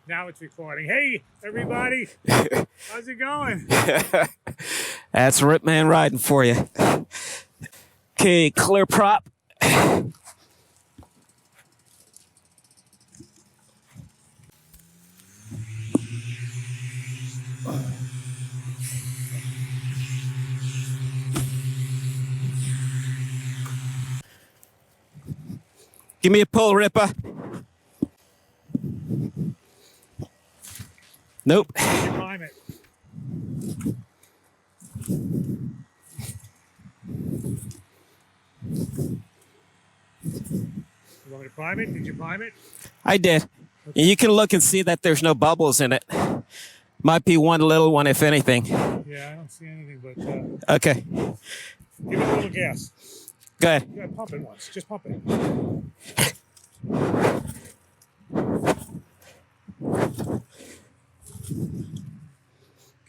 Now it's recording. Hey, everybody. How's it going? That's Ripman Ridin for you. Okay, clear prop. Give me a pull, Ripper. Nope. Prime it. You want me to prime it? Did you prime it? I did. Okay. You can look and see that there's no bubbles in it. Might be one little one, if anything. Yeah, I don't see anything, but... Okay. Give it a little gas. Go ahead. You gotta pump it once. Just pump it.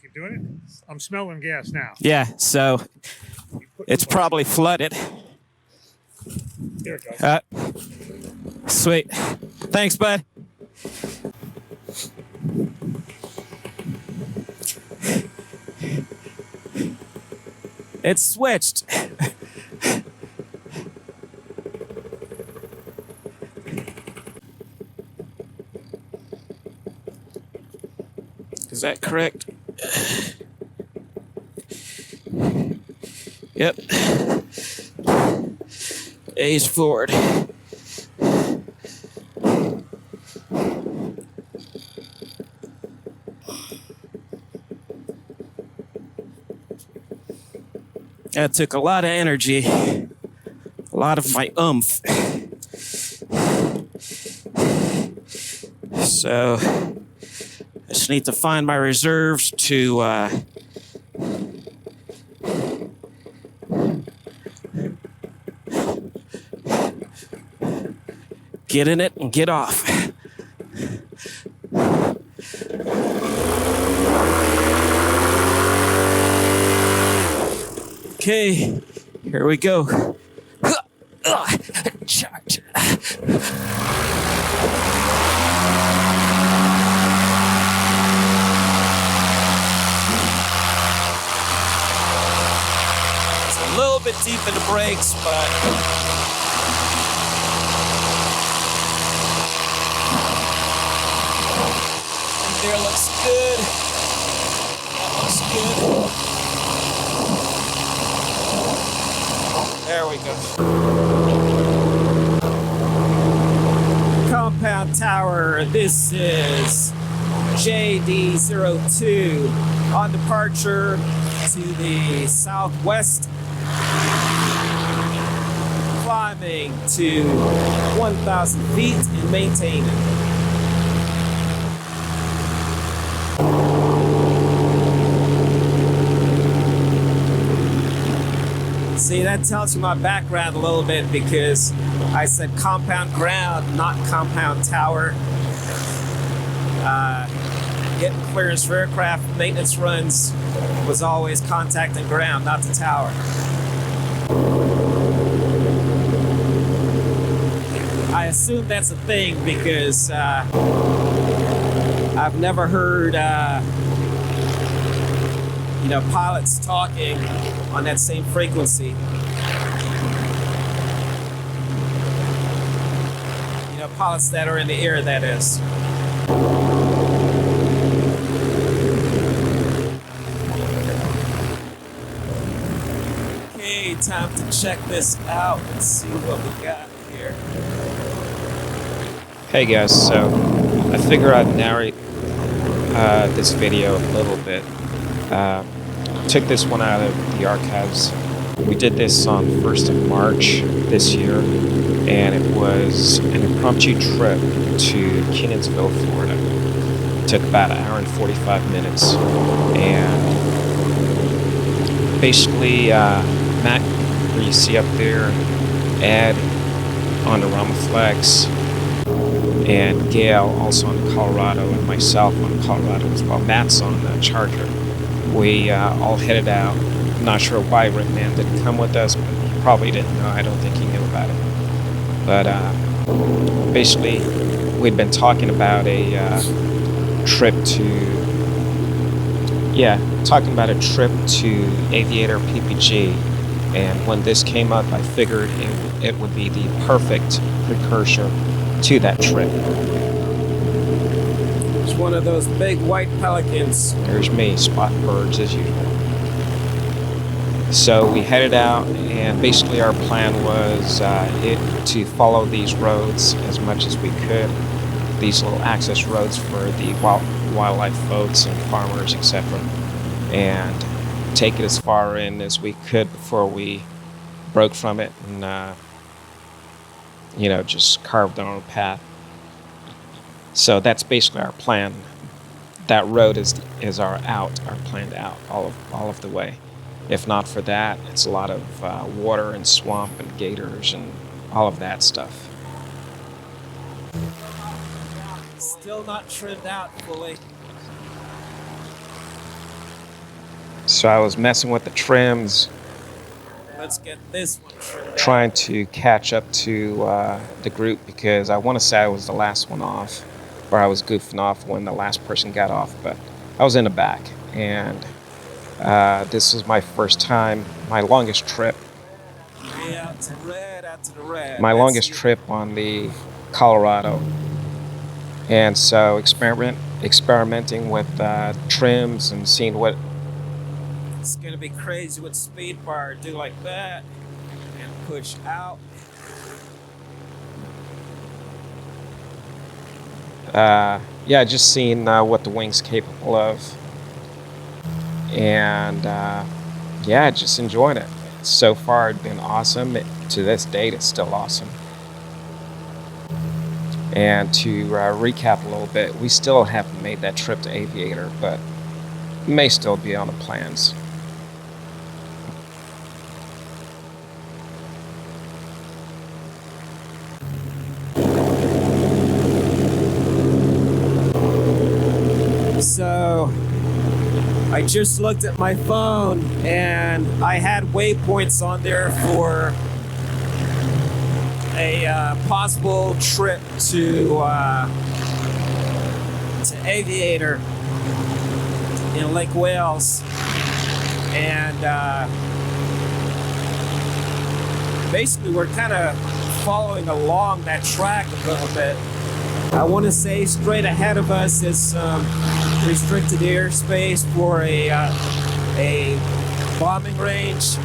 Keep doing it. I'm smelling gas now. Yeah, so it's probably flooded. There it goes. Sweet. Thanks, bud. It's switched. Is that correct? Yep. A's forward. That took a lot of energy, a lot of my oomph. So I just need to find my reserves to get in it and get off. Okay, here we go. Charge. It's a little bit deep in the brakes, but there looks good. That looks good. There we go. Compound Tower, this is JD02 on departure to the southwest, climbing to 1,000 feet and maintaining. See, that tells you my background a little bit because I said compound ground, not compound tower. Getting clearance for aircraft maintenance runs was always contacting ground, not the tower. I assume that's a thing because I've never heard pilots talking on that same frequency. Pilots that are in the air, that is. Okay, time to check this out. Let's see what we got here. Hey guys, so I figure I'd narrate this video a little bit. Took this one out of the archives. We did this on 1st of March this year, and it was an impromptu trip to Keanansville, Florida. It took about an hour and 45 minutes, and basically Matt, who you see up there, Ed on the Ramaflex, and Gail also on the Colorado, and myself on the Colorado as well. Matt's on the Charger. We all headed out. I'm not sure why Ripman didn't come with us, but he probably didn't know. I don't think he knew about it. But basically, we'd been talking about a trip to, talking about a trip to Aviator PPG. And when this came up, I figured it would be the perfect precursor to that trip. It's one of those big white pelicans. There's me, spotting birds as usual. So we headed out, and basically our plan was to follow these roads as much as we could, these little access roads for the wildlife boats and farmers, etc., and take it as far in as we could before we broke from it and just carved our own path. So that's basically our plan. That road is our planned out all of the way. If not for that, it's a lot of water and swamp and gators and all of that stuff. Still not trimmed out fully. So I was messing with the trims, Let's get this one trimmed out. trying to catch up to the group because I want to say I was the last one off, or I was goofing off when the last person got off, but I was in the back, and this was my first time, my longest trip. Yeah, out to the red. My longest trip on the Colorado. And so experimenting with trims and seeing what. It's gonna be crazy with speed bar. Do like that and push out. Just seeing what the wing's capable of. And just enjoying it. So far, it's been awesome. To this date, it's still awesome. And to recap a little bit, we still haven't made that trip to Aviator, but may still be on the plans. So I just looked at my phone and I had waypoints on there for a possible trip to Aviator in Lake Wales, and basically we're kind of following along that track a little bit. I want to say straight ahead of us is some restricted airspace for a bombing range,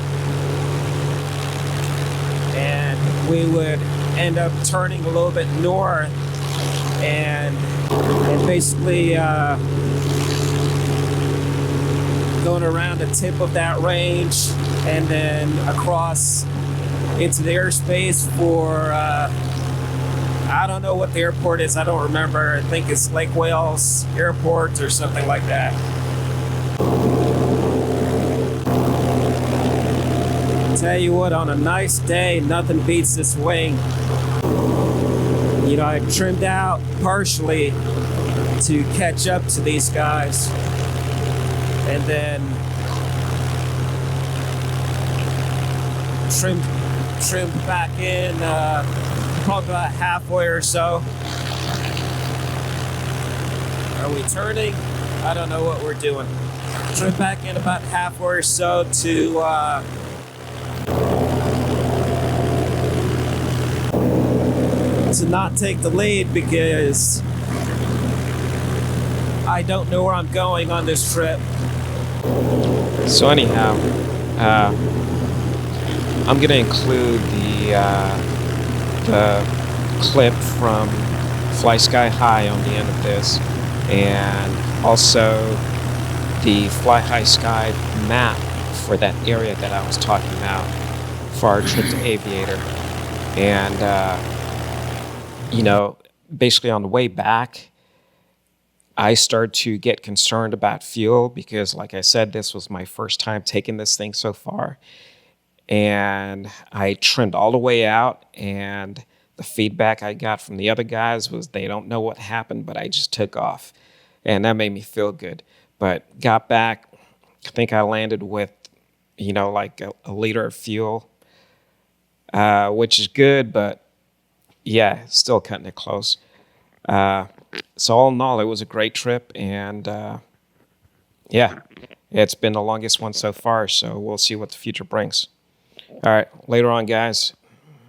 and we would end up turning a little bit north and basically going around the tip of that range and then across into the airspace for I don't know what the airport is. I don't remember. I think it's Lake Wales Airport or something like that. Tell you what, on a nice day, nothing beats this wing. You know, I trimmed out partially to catch up to these guys, and then trimmed back in probably about halfway or so. Are we turning? I don't know what we're doing. Trimmed back in about halfway or so to not take the lead because I don't know where I'm going on this trip. So anyhow, I'm going to include the clip from Fly Sky High on the end of this, and also the Fly High Sky map for that area that I was talking about for our trip to Aviator. And basically on the way back, I started to get concerned about fuel because, like I said, this was my first time taking this thing so far. And I trimmed all the way out, and the feedback I got from the other guys was they don't know what happened, but I just took off. And that made me feel good. But got back, I think I landed with, like a liter of fuel, which is good, but yeah, still cutting it close. So all in all, it was a great trip, and yeah, it's been the longest one so far. So we'll see what the future brings. All right, later on, guys.